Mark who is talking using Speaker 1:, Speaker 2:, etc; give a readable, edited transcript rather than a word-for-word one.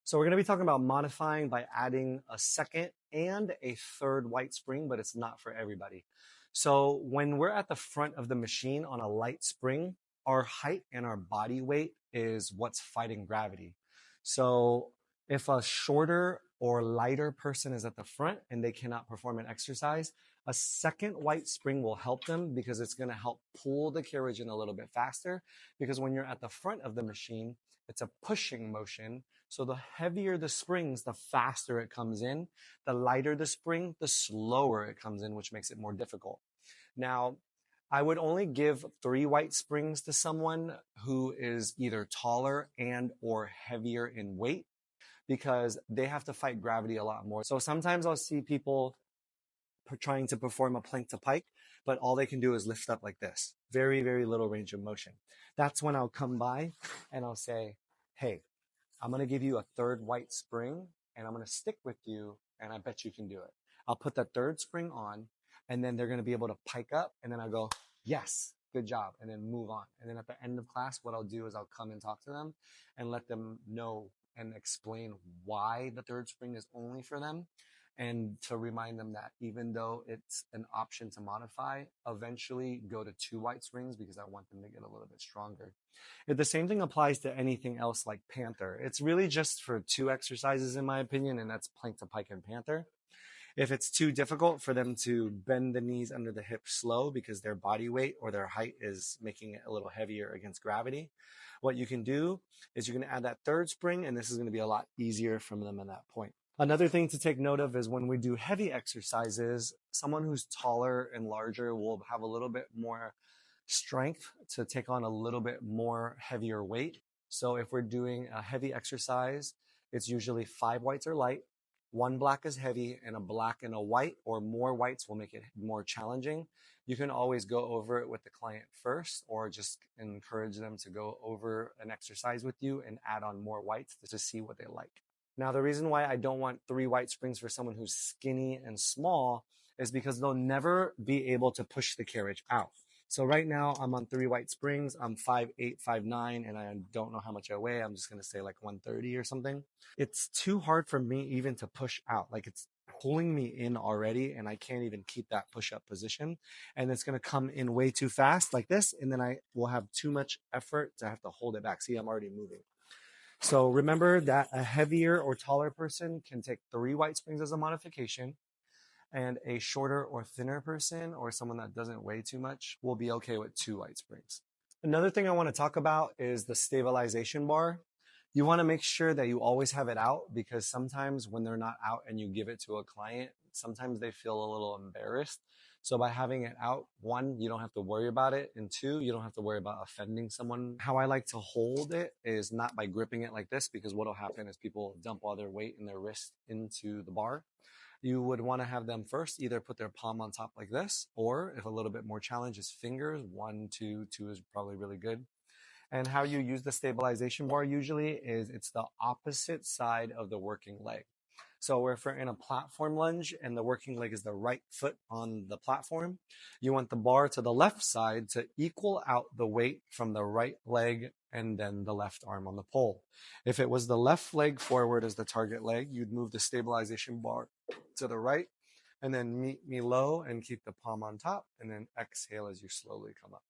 Speaker 1: So we're going to be talking about modifying by adding a second and a third white spring, but it's not for everybody. So when we're at the front of the machine on a light spring, our height and our body weight is what's fighting gravity. So if a shorter or lighter person is at the front and they cannot perform an exercise, a second white spring will help them because it's going to help pull the carriage in a little bit faster. Because when you're at the front of the machine, it's a pushing motion. So the heavier the springs, the faster it comes in. The lighter the spring, the slower it comes in, which makes it more difficult. Now, I would only give 3 white springs to someone who is either taller and or heavier in weight, because they have to fight gravity a lot more. So sometimes I'll see people trying to perform a plank to pike, but all they can do is lift up like this. Very, very little range of motion. That's when I'll come by and I'll say, hey, I'm going to give you a third white spring and I'm going to stick with you and I bet you can do it. I'll put the third spring on and then they're going to be able to pike up and then I'll go, yes, good job, and then move on. And then at the end of class, what I'll do is I'll come and talk to them and let them know and explain why the third spring is only for them, and to remind them that even though it's an option to modify, eventually go to 2 white springs because I want them to get a little bit stronger. If the same thing applies to anything else like Panther. It's really just for 2 exercises in my opinion, and that's plank to pike and Panther. If it's too difficult for them to bend the knees under the hips slow because their body weight or their height is making it a little heavier against gravity, what you can do is you can add that third spring, and this is going to be a lot easier from them at that point. Another thing to take note of is when we do heavy exercises, someone who's taller and larger will have a little bit more strength to take on a little bit more heavier weight. So if we're doing a heavy exercise, it's usually 5 whites are light, 1 black is heavy, and a black and a white or more whites will make it more challenging. You can always go over it with the client first or just encourage them to go over an exercise with you and add on more whites to see what they like. Now, the reason why I don't want 3 white springs for someone who's skinny and small is because they'll never be able to push the carriage out. So right now I'm on 3 white springs. I'm 5'8", 5'9", and I don't know how much I weigh. I'm just going to say like 130 or something. It's too hard for me even to push out. Like it's pulling me in already and I can't even keep that push-up position. And it's going to come in way too fast like this. And then I will have too much effort to have to hold it back. See, I'm already moving. So remember that a heavier or taller person can take 3 white springs as a modification, and a shorter or thinner person or someone that doesn't weigh too much will be okay with 2 white springs. Another thing I want to talk about is the stabilization bar. You want to make sure that you always have it out, because sometimes when they're not out and you give it to a client, sometimes they feel a little embarrassed. So by having it out, 1, you don't have to worry about it, and 2, you don't have to worry about offending someone. How I like to hold it is not by gripping it like this, because what will happen is people dump all their weight and their wrist into the bar. You would want to have them first either put their palm on top like this, or if a little bit more challenge is fingers, 1, 2 is probably really good. And how you use the stabilization bar usually is it's the opposite side of the working leg. So if we're in a platform lunge and the working leg is the right foot on the platform, you want the bar to the left side to equal out the weight from the right leg and then the left arm on the pole. If it was the left leg forward as the target leg, you'd move the stabilization bar to the right and then meet me low and keep the palm on top and then exhale as you slowly come up.